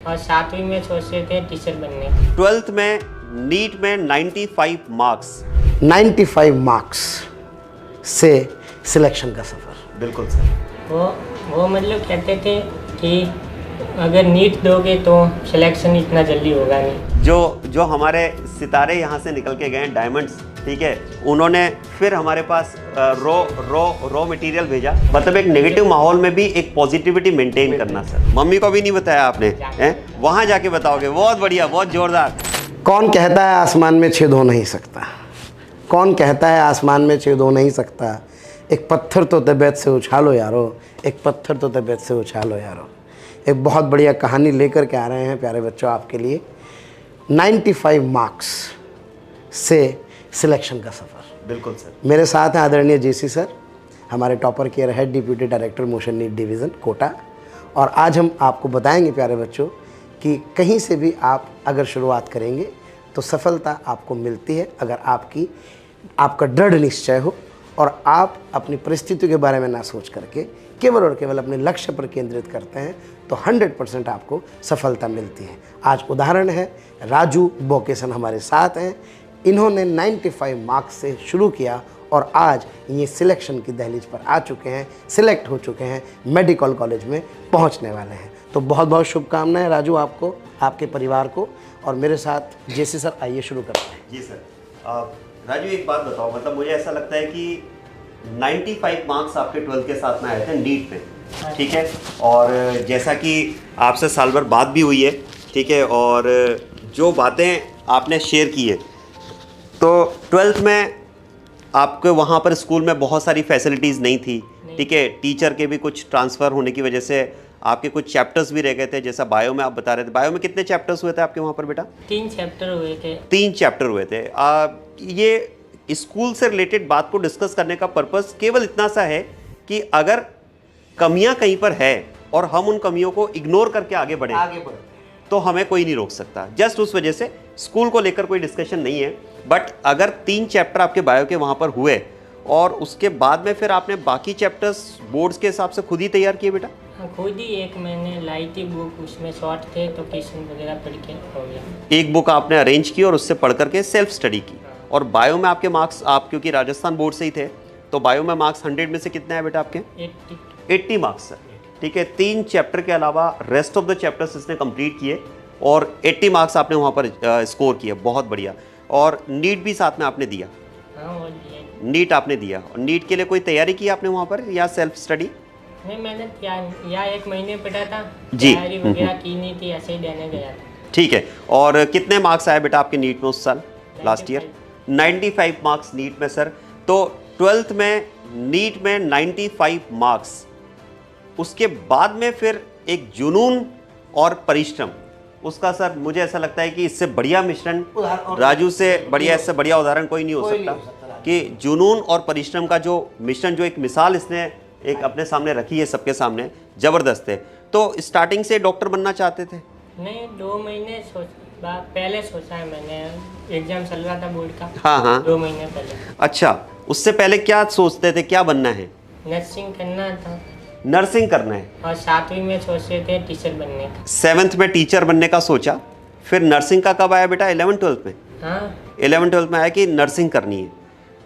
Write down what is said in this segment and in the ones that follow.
और 7वीं में सोच रहे थे टीचर बनने की। 12th में नीट में 95 मार्क्स। 95 मार्क्स से सिलेक्शन का सफ़र। बिल्कुल सर। वो मतलब कहते थे कि अगर नीट दोगे तो सिलेक्शन इतना जल्दी होगा नहीं। जो हमारे सितारे यहाँ से निकल के गए डायमंड्स, ठीक है, उन्होंने फिर हमारे पास रॉ मटेरियल भेजा। मतलब एक नेगेटिव माहौल में भी एक पॉजिटिविटी मेंटेन करना। सर मम्मी को भी नहीं बताया आपने, हैं? वहाँ जाके बताओगे। बहुत बढ़िया, बहुत जोरदार। कौन कहता है आसमान में छेद हो नहीं सकता? कौन कहता है आसमान में छेद हो नहीं सकता? एक पत्थर तो तबीयत से उछालो यारो, एक पत्थर तो तबीयत से उछालो यारो। एक बहुत बढ़िया कहानी लेकर के आ रहे हैं प्यारे बच्चों आपके लिए। 95 मार्क्स से सिलेक्शन का सफ़र। बिल्कुल सर। मेरे साथ हैं आदरणीय जेसी सर, हमारे topper care head deputy director Motion NEET division Kota. और आज हम आपको बताएंगे प्यारे बच्चों कि कहीं से भी आप अगर शुरुआत करेंगे तो सफलता आपको मिलती है अगर आपका दृढ़ निश्चय हो और आप अपनी परिस्थितियों के बारे में ना सोच करके केवल और केवल अपने लक्ष्य पर केंद्रित करते हैं तो 100% आपको सफलता मिलती है। आज उदाहरण है, राजू बोकेसन हमारे साथ हैं। इन्होंने 95 मार्क्स से शुरू किया और आज ये सिलेक्शन की दहलीज पर आ चुके हैं, सिलेक्ट हो चुके हैं, मेडिकल कॉलेज में पहुंचने वाले हैं। तो बहुत बहुत शुभकामनाएं राजू आपको, आपके परिवार को। और मेरे साथ जेसी सर, आइए शुरू करते हैं। जी सर। राजू एक बात बताओ, मतलब मुझे ऐसा लगता है कि 95 मार्क्स आपके 12th के साथ में आए थे नीट में, ठीक है, और जैसा कि आपसे साल भर बात भी हुई है, ठीक है, और जो बातें आपने शेयर की है, तो 12th में आपके वहाँ पर स्कूल में बहुत सारी फैसिलिटीज़ नहीं थी, ठीक है, टीचर के भी कुछ ट्रांसफ़र होने की वजह से आपके कुछ चैप्टर्स भी रह गए थे, जैसा बायो में आप बता रहे थे। बायो में कितने चैप्टर्स हुए थे आपके वहाँ पर बेटा? 3 चैप्टर हुए थे। 3 चैप्टर हुए थे। ये स्कूल से रिलेटेड बात को डिस्कस करने का पर्पस केवल इतना सा है कि अगर कमियां कहीं पर है और हम उन कमियों को इग्नोर करके आगे बढ़े तो हमें कोई नहीं रोक सकता। जस्ट उस वजह से स्कूल को लेकर कोई डिस्कशन नहीं है। बट अगर 3 चैप्टर आपके बायो के वहाँ पर हुए और उसके बाद में फिर आपने बाकी चैप्टर्स बोर्ड्स के हिसाब से खुद ही तैयार किए बेटा? हाँ, खुद ही एक मैंने लाई थी बुक, उसमें शॉर्ट थे तो क्वेश्चन वगैरह पढ़ के हो गया। एक बुक आपने अरेंज की और उससे पढ़ करके सेल्फ स्टडी की। और बायो में आपके मार्क्स, आप क्योंकि राजस्थान बोर्ड से ही थे, तो बायो में मार्क्स 100 में से कितने हैं बेटा आपके? 80 मार्क्स सर, ठीक है। 3 चैप्टर के अलावा रेस्ट ऑफ द चैप्टर्स इसने कंप्लीट किए और 80 मार्क्स आपने वहाँ पर स्कोर किए। बहुत बढ़िया। और नीट भी साथ में आपने दिया? हाँ, वो दिया। नीट आपने दिया। और नीट के लिए कोई तैयारी की आपने वहाँ पर या सेल्फ स्टडी? नहीं, मैंने या 1 महीने पढ़ा था जी, तैयारी वगैरह की नहीं थी, ऐसे ही देने गया था। ठीक है। और कितने मार्क्स आए बेटा आपके नीट में उस साल, लास्ट ईयर? 95 मार्क्स नीट में सर। तो 12th में नीट में 95 मार्क्स, उसके बाद में फिर एक जुनून और परिश्रम, उसका सर मुझे ऐसा लगता है कि इससे बढ़िया मिश्रण राजू से बढ़िया, इससे बढ़िया उदाहरण कोई नहीं हो सकता कि जुनून और परिश्रम का जो मिश्रण, जो एक मिसाल इसने एक अपने सामने रखी है सबके सामने, ज़बरदस्त है। तो स्टार्टिंग से डॉक्टर बनना चाहते थे? नहीं, 2 महीने पहले सोचा है मैंने, एग्जाम चल रहा था बोर्ड का। हाँ, 2 महीने पहले। अच्छा, उससे पहले क्या सोचते थे, क्या बनना है? नर्सिंग करना था। नर्सिंग करना है। और 7वीं में सोच रहे थे टीचर बनने का। 7th में टीचर बनने का सोचा, फिर नर्सिंग का कब आया बेटा? 11th-12th में? हाँ, 11th-12th में आया कि नर्सिंग करनी है,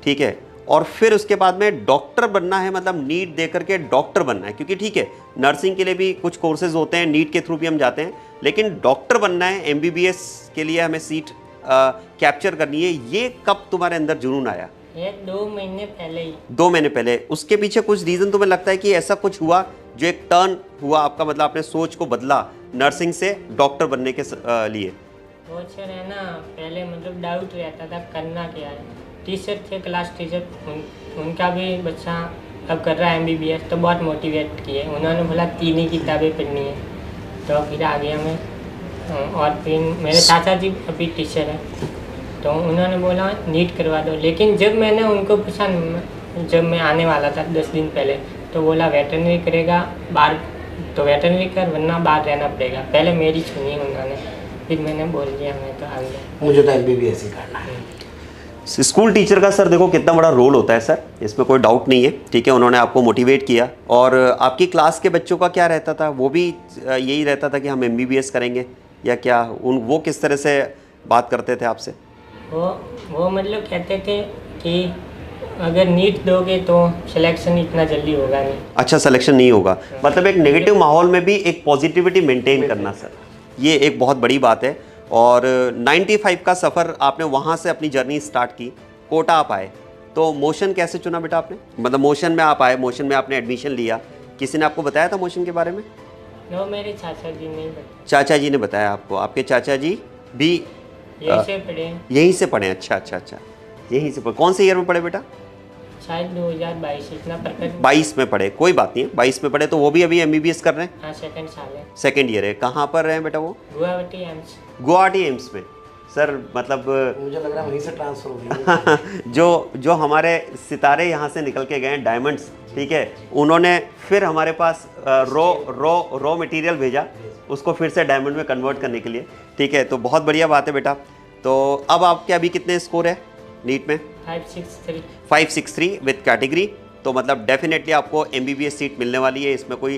ठीक है। और फिर उसके बाद में डॉक्टर बनना है, मतलब नीट दे करके डॉक्टर बनना है, क्योंकि ठीक है नर्सिंग के लिए भी कुछ कोर्सेज होते हैं, नीट के थ्रू भी हम जाते हैं, लेकिन डॉक्टर बनना है, MBBS के लिए हमें सीट कैप्चर करनी है। ये कब तुम्हारे अंदर जुनून आया? ये 2 महीने पहले ही। 2 महीने पहले। उसके पीछे कुछ रीज़न तुम्हें लगता है कि ऐसा कुछ हुआ जो एक टर्न हुआ आपका, मतलब आपने सोच को बदला नर्सिंग से डॉक्टर बनने के लिए? वो सर है ना, पहले मतलब डाउट रहता था करना क्या है। टीचर थे, क्लास टीचर, उनका भी बच्चा अब कर रहा है MBBS, तो बहुत मोटिवेट किए। उन्होंने बोला 3 ही किताबें पढ़नी है, तो फिर आ गया मैं। और फिर मेरे चाचा जी अभी टीचर हैं, तो उन्होंने बोला नीट करवा दो। लेकिन जब मैंने उनको पूछा, जब मैं आने वाला था 10 दिन पहले, तो बोला वेटरनरी करेगा बाहर तो वेटरनरी कर, वरना बाहर रहना पड़ेगा। पहले मेरी सुनी उन्होंने, फिर मैंने बोल दिया मैं तो आ गया, मुझे तो MBBS ही करना है। स्कूल टीचर का सर देखो कितना बड़ा रोल होता है सर, इसमें कोई डाउट नहीं है, ठीक है। उन्होंने आपको मोटिवेट किया। और आपकी क्लास के बच्चों का क्या रहता था, वो भी यही रहता था कि हम MBBS करेंगे या क्या, वो किस तरह से बात करते थे आपसे? वो मतलब कहते थे कि अगर नीट दोगे तो सिलेक्शन इतना जल्दी होगा नहीं। अच्छा, सिलेक्शन नहीं होगा, मतलब एक नेगेटिव माहौल में भी एक पॉजिटिविटी मेंटेन करना सर, ये एक बहुत बड़ी बात है। और 95 का सफ़र आपने वहाँ से अपनी जर्नी स्टार्ट की, कोटा आप आए, तो मोशन कैसे चुना बेटा आपने? मतलब मोशन में आप आए, मोशन में आपने एडमिशन लिया, किसी ने आपको बताया था मोशन के बारे में? नो, मेरे चाचा जी ने बताया। चाचा जी ने बताया आपको? आपके चाचा जी भी यहीं से पढ़े? यहीं से पढ़े, अच्छा अच्छा अच्छा, यहीं से पढ़े। कौन से ईयर में पढ़े बेटा? शायद 2022, इतना परफेक्ट। 22 में पढ़े, कोई बात नहीं है, 22 में पढ़े तो वो भी अभी MBBS कर रहे हैं? हाँ, सेकंड साल है। सेकंड ईयर है। कहाँ पर रहे हैं बेटा वो? गुवाहाटी एम्स। गुवाहाटी एम्स में सर, मतलब मुझे लग रहा है वहीं से ट्रांसफर हो गई। जो हमारे सितारे यहाँ से निकल के गए डायमंड्स, ठीक है, उन्होंने फिर हमारे पास रॉ मटेरियल भेजा उसको फिर से डायमंड में कन्वर्ट करने के लिए, ठीक है। तो बहुत बढ़िया बात है बेटा। तो अब आपके अभी कितने स्कोर है नीट में? 563 विद कैटेगरी। तो मतलब डेफिनेटली आपको MBBS सीट मिलने वाली है, इसमें कोई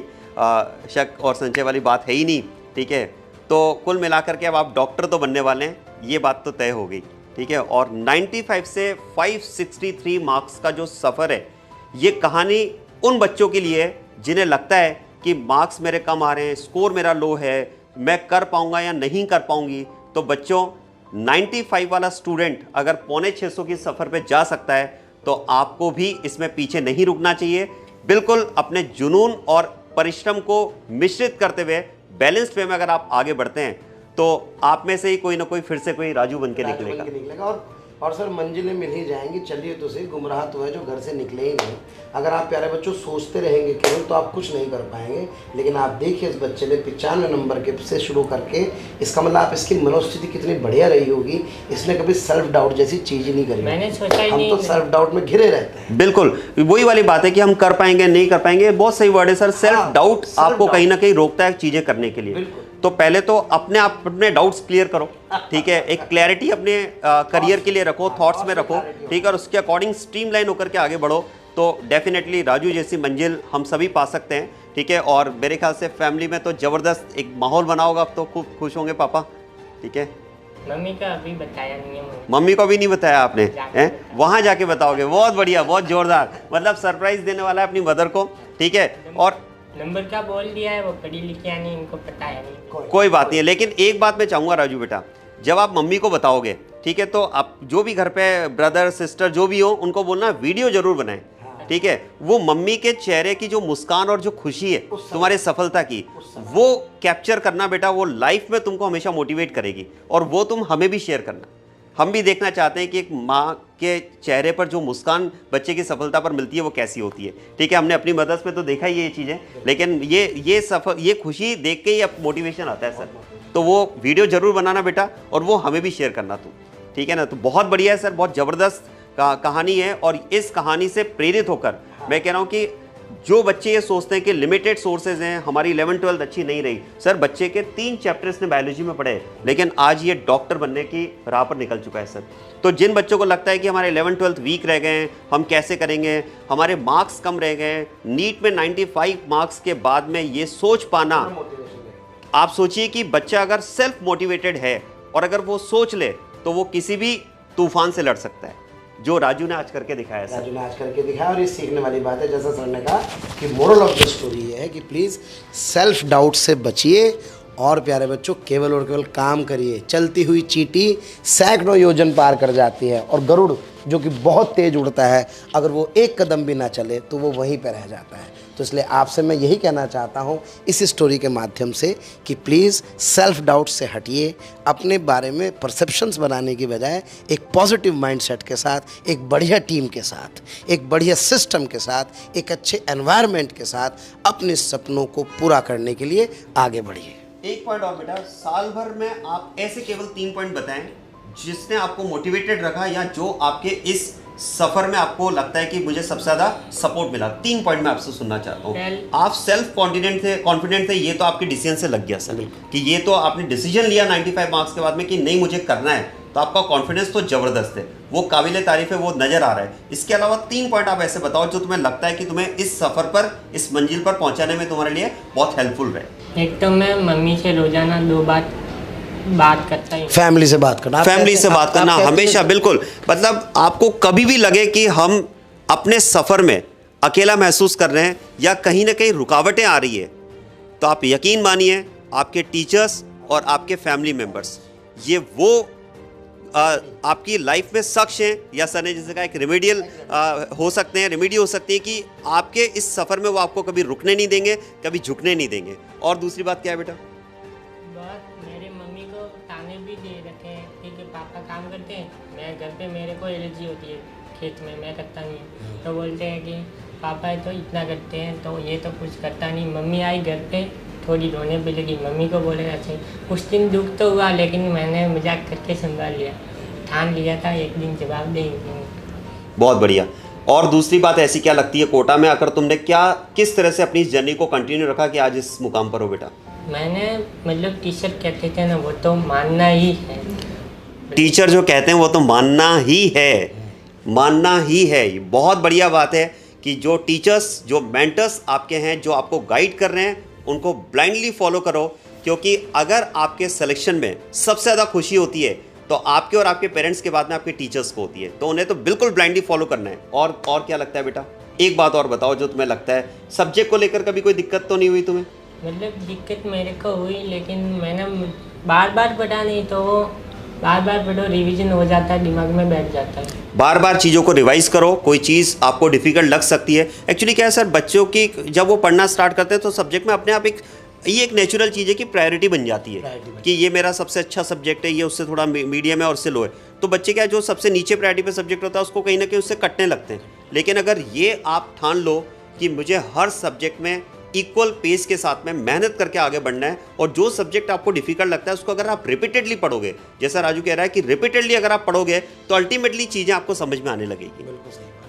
शक और संशय वाली बात है ही नहीं, ठीक है। तो कुल मिलाकर के अब आप डॉक्टर तो बनने वाले हैं, ये बात तो तय हो गई, ठीक है। और 95 से 563 मार्क्स का जो सफ़र है, ये कहानी उन बच्चों के लिए है जिन्हें लगता है कि मार्क्स मेरे कम आ रहे हैं, स्कोर मेरा लो है, मैं कर पाऊंगा या नहीं कर पाऊंगी। तो बच्चों, 95 वाला स्टूडेंट अगर 650 की सफ़र पे जा सकता है तो आपको भी इसमें पीछे नहीं रुकना चाहिए। बिल्कुल अपने जुनून और परिश्रम को मिश्रित करते हुए बैलेंस्ड वे में अगर आप आगे बढ़ते हैं तो आप में से ही कोई ना कोई फिर से कोई राजू बन के निकलेगा। और सर मंजिलें मिल ही जाएंगी। चलिए तो सही, गुमराह तो है जो घर से निकले ही नहीं। अगर आप प्यारे बच्चों सोचते रहेंगे केवल तो आप कुछ नहीं कर पाएंगे। लेकिन आप देखिए इस बच्चे ने 95 नंबर के से शुरू करके, इसका मतलब आप इसकी मनोस्थिति कितनी बढ़िया रही होगी। इसने कभी सेल्फ डाउट जैसी चीज़ ही नहीं करी। मैंने सोचा ही हम नहीं, तो सेल्फ डाउट में घिरे रहते हैं। बिल्कुल वही वाली बात है कि हम कर पाएंगे नहीं कर पाएंगे, बहुत सही वर्ड है सर। सेल्फ डाउट आपको कहीं ना कहीं रोकता है चीज़ें करने के लिए। तो पहले तो अपने डाउट्स क्लियर करो, ठीक है। एक क्लैरिटी अपने करियर के लिए रखो, थॉट्स में रखो, ठीक है। और उसके अकॉर्डिंग स्ट्रीमलाइन होकर के आगे बढ़ो तो डेफिनेटली राजू जैसी मंजिल हम सभी पा सकते हैं, ठीक है। और मेरे ख्याल से फैमिली में तो ज़बरदस्त एक माहौल बना होगा, अब तो खूब खुश होंगे पापा, ठीक है। मम्मी का अभी बताया नहीं है मुझे। मम्मी को भी नहीं बताया आपने? हैं, वहाँ जाके बताओगे। बहुत बढ़िया, बहुत जोरदार, मतलब सरप्राइज देने वाला है अपनी मदर को, ठीक है। और नंबर क्या बोल दिया है, वो पढ़ी लिखी या नहीं, इनको पता है नहीं। कोई बात नहीं है, लेकिन एक बात मैं चाहूँगा राजू बेटा, जब आप मम्मी को बताओगे, ठीक है, तो आप जो भी घर पे ब्रदर सिस्टर जो भी हो उनको बोलना वीडियो जरूर बनाएं, ठीक है। वो मम्मी के चेहरे की जो मुस्कान और जो खुशी है तुम्हारे सफलता की, वो कैप्चर करना बेटा, वो लाइफ में तुमको हमेशा मोटिवेट करेगी। और वो तुम हमें भी शेयर करना। हम भी देखना चाहते हैं कि एक माँ के चेहरे पर जो मुस्कान बच्चे की सफलता पर मिलती है वो कैसी होती है, ठीक है। हमने अपनी मदर्स में तो देखा ही ये चीज़ें, लेकिन ये खुशी देख के ही अब मोटिवेशन आता है सर। तो वो वीडियो जरूर बनाना बेटा और वो हमें भी शेयर करना तुम, ठीक है ना। तो बहुत बढ़िया है सर, बहुत ज़बरदस्त कहानी है। और इस कहानी से प्रेरित होकर मैं कह रहा हूँ कि जो बच्चे ये सोचते हैं कि लिमिटेड सोर्सेज हैं, हमारी 11-12 अच्छी नहीं रही, सर बच्चे के 3 चैप्टर्स ने बायोलॉजी में पढ़े, लेकिन आज ये डॉक्टर बनने की राह पर निकल चुका है सर। तो जिन बच्चों को लगता है कि हमारे 11-12 वीक रह गए हैं, हम कैसे करेंगे, हमारे मार्क्स कम रह गए, नीट में 95 मार्क्स के बाद में ये सोच पाना, आप सोचिए कि बच्चा अगर सेल्फ मोटिवेटेड है और अगर वो सोच ले तो वो किसी भी तूफान से लड़ सकता है, जो राजू ने आज करके दिखाया सर। राजू ने आज करके दिखाया और ये सीखने वाली बात है। जैसा सर ने कहा कि मोरल ऑफ द स्टोरी ये है कि प्लीज़ सेल्फ डाउट से बचिए और प्यारे बच्चों केवल और केवल काम करिए। चलती हुई चींटी सैकड़ों योजन पार कर जाती है और गरुड़ जो कि बहुत तेज उड़ता है, अगर वो एक कदम भी ना चले तो वो वहीं पर रह जाता है। तो इसलिए आपसे मैं यही कहना चाहता हूँ इस स्टोरी के माध्यम से कि प्लीज़ सेल्फ डाउट से हटिए। अपने बारे में परसेप्शंस बनाने की बजाय एक पॉजिटिव माइंडसेट के साथ, एक बढ़िया टीम के साथ, एक बढ़िया सिस्टम के साथ, एक अच्छे एनवायरनमेंट के साथ अपने सपनों को पूरा करने के लिए आगे बढ़िए। एक पॉइंट और बेटा, साल भर में आप ऐसे केवल 3 पॉइंट बताएं जिसने आपको मोटिवेटेड रखा या जो आपके इस सफर में आपको लगता है कि मुझे सबसे ज्यादा सपोर्ट मिला। 3 पॉइंट मैं आपसे सुनना चाहता हूँ। आप सेल्फ कॉन्फिडेंट थे, ये तो आपके डिसीजन से लग गया सर कि ये तो आपने डिसीजन लिया 95 मार्क्स के बाद में कि नहीं मुझे करना है, तो आपका कॉन्फिडेंस तो ज़बरदस्त है, वो काबिल तारीफ है, वो नज़र आ रहा है। इसके अलावा 3 पॉइंट आप ऐसे बताओ जो तुम्हें लगता है कि तुम्हें इस सफ़र पर, इस मंजिल पर पहुंचाने में तुम्हारे लिए बहुत हेल्पफुल रहे। एक तो मैं मम्मी से रोजाना 2 बात करता ही। फैमिली से बात करना, फैमिली से बात करना हमेशा, बिल्कुल। मतलब आपको कभी भी लगे कि हम अपने सफ़र में अकेला महसूस कर रहे हैं या कहीं ना कहीं रुकावटें आ रही है, तो आप यकीन मानिए आपके टीचर्स और आपके फैमिली मेंबर्स ये वो आपकी लाइफ में शख्स हैं, या सर ने जैसे कहा एक रेमेडियल हो सकते हैं, रेमेडी हो सकती है कि आपके इस सफ़र में वो आपको कभी रुकने नहीं देंगे, कभी झुकने नहीं देंगे। और दूसरी बात क्या है बेटा? बात मेरे मम्मी को ताने भी दे रखे हैं कि पापा काम करते हैं, मैं घर पे मेरे को एलर्जी होती है खेत में, मैं करता नहीं, तो बोलते हैं कि पापा तो इतना करते हैं तो ये तो कुछ करता नहीं। मम्मी आई घर पे थोड़ी रोने पे लगी, मम्मी को बोलेगा चाहिए। कुछ दिन दुख तो हुआ लेकिन मैंने मजाक करके संभाल लिया, ठान लिया था एक दिन जवाब देंगे। बहुत बढ़िया। और दूसरी बात ऐसी क्या लगती है कोटा में आकर तुमने किस तरह से अपनी जर्नी को कंटिन्यू रखा कि आज इस मुकाम पर हो बेटा? मैंने मतलब टीचर कहते थे ना, वो तो मानना ही है। टीचर जो कहते हैं वो तो मानना ही है, मानना ही है। ये बहुत बढ़िया बात है कि जो टीचर्स, जो मेंटर्स आपके हैं, जो आपको गाइड कर रहे हैं, उनको ब्लाइंडली फॉलो करो, क्योंकि अगर आपके सिलेक्शन में सबसे ज़्यादा खुशी होती है तो आपके और आपके पेरेंट्स के बाद में आपके टीचर्स को होती है, तो उन्हें तो बिल्कुल ब्लाइंडली फॉलो करना है। और क्या लगता है बेटा? एक बात और बताओ जो तुम्हें लगता है, सब्जेक्ट को लेकर कभी कोई दिक्कत तो नहीं हुई तुम्हें? मतलब दिक्कत मेरे को हुई, लेकिन मैंने बार बार पढ़ा नहीं, तो वो बार बार पढ़ो, रिवीजन हो जाता है, दिमाग में बैठ जाता है। बार बार चीज़ों को रिवाइज करो, कोई चीज़ आपको डिफ़िकल्ट लग सकती है। एक्चुअली क्या है सर, बच्चों की जब वो पढ़ना स्टार्ट करते हैं तो सब्जेक्ट में अपने आप ये एक नेचुरल चीज़ है कि प्रायोरिटी बन जाती है कि ये मेरा सबसे अच्छा सब्जेक्ट है, ये उससे थोड़ा मीडियम है और उससे लो है। तो बच्चे क्या, जो सबसे नीचे प्रायोरिटी पे सब्जेक्ट होता है उसको कहीं ना कहीं उससे कटने लगते हैं। लेकिन अगर ये आप ठान लो कि मुझे हर सब्जेक्ट में इक्वल पेस के साथ में मेहनत करके आगे बढ़ना है, और जो सब्जेक्ट आपको डिफिकल्ट लगता है उसको अगर आप रिपीटेडली पढ़ोगे, जैसा राजू कह रहा है कि रिपीटेडली अगर आप पढ़ोगे तो अल्टीमेटली चीज़ें आपको समझ में आने लगेगी। बिल्कुल सही बात।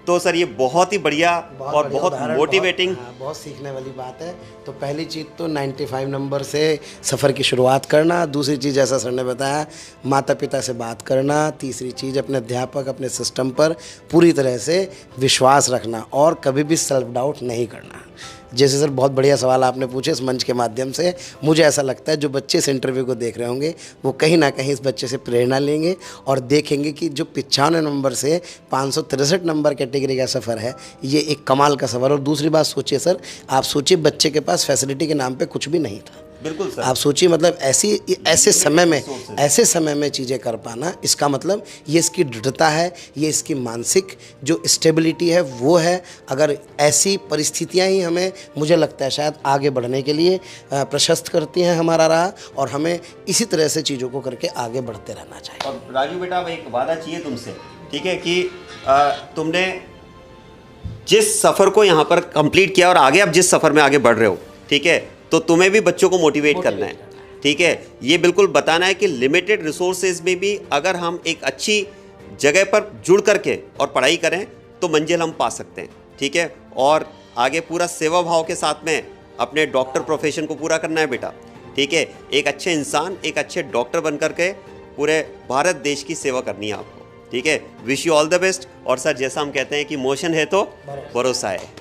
तो सर ये बहुत ही बढ़िया और बहुत मोटिवेटिंग, बहुत सीखने वाली बात है। तो पहली चीज़ तो 95 नंबर से सफ़र की शुरुआत करना, दूसरी चीज़ जैसा सर ने बताया माता पिता से बात करना, तीसरी चीज़ अपने अध्यापक, अपने सिस्टम पर पूरी तरह से विश्वास रखना और कभी भी सेल्फ डाउट नहीं करना। जैसे सर बहुत बढ़िया सवाल आपने पूछे इस मंच के माध्यम से, मुझे ऐसा लगता है जो बच्चे इस इंटरव्यू को देख रहे होंगे वो कहीं ना कहीं इस बच्चे से प्रेरणा लेंगे और देखेंगे कि जो 95 नंबर से 563 नंबर कैटेगरी का सफ़र है, ये एक कमाल का सफ़र। और दूसरी बात सोचिए सर, आप सोचिए बच्चे के पास फैसिलिटी के नाम पे कुछ भी नहीं था। बिल्कुल सर। आप सोचिए मतलब ऐसे समय में चीज़ें कर पाना, इसका मतलब ये इसकी दृढ़ता है, ये इसकी मानसिक जो स्टेबिलिटी है वो है। अगर ऐसी परिस्थितियां ही हमें, मुझे लगता है शायद आगे बढ़ने के लिए प्रशस्त करती हैं हमारा राह, और हमें इसी तरह से चीज़ों को करके आगे बढ़ते रहना चाहिए। और राजू बेटा अब एक वादा चाहिए तुमसे, ठीक है, कि तुमने जिस सफ़र को यहाँ पर कंप्लीट किया और आगे अब जिस सफ़र में आगे बढ़ रहे हो, ठीक है, तो तुम्हें भी बच्चों को मोटिवेट करना है, ठीक है। ये बिल्कुल बताना है कि लिमिटेड रिसोर्सेज में भी अगर हम एक अच्छी जगह पर जुड़ करके और पढ़ाई करें तो मंजिल हम पा सकते हैं, ठीक है। और आगे पूरा सेवा भाव के साथ में अपने डॉक्टर प्रोफेशन को पूरा करना है बेटा, ठीक है। एक अच्छे इंसान, एक अच्छे डॉक्टर बन करके पूरे भारत देश की सेवा करनी है आपको, ठीक है। Wish you all the best. और सर जैसा हम कहते हैं कि मोशन है तो भरोसा है।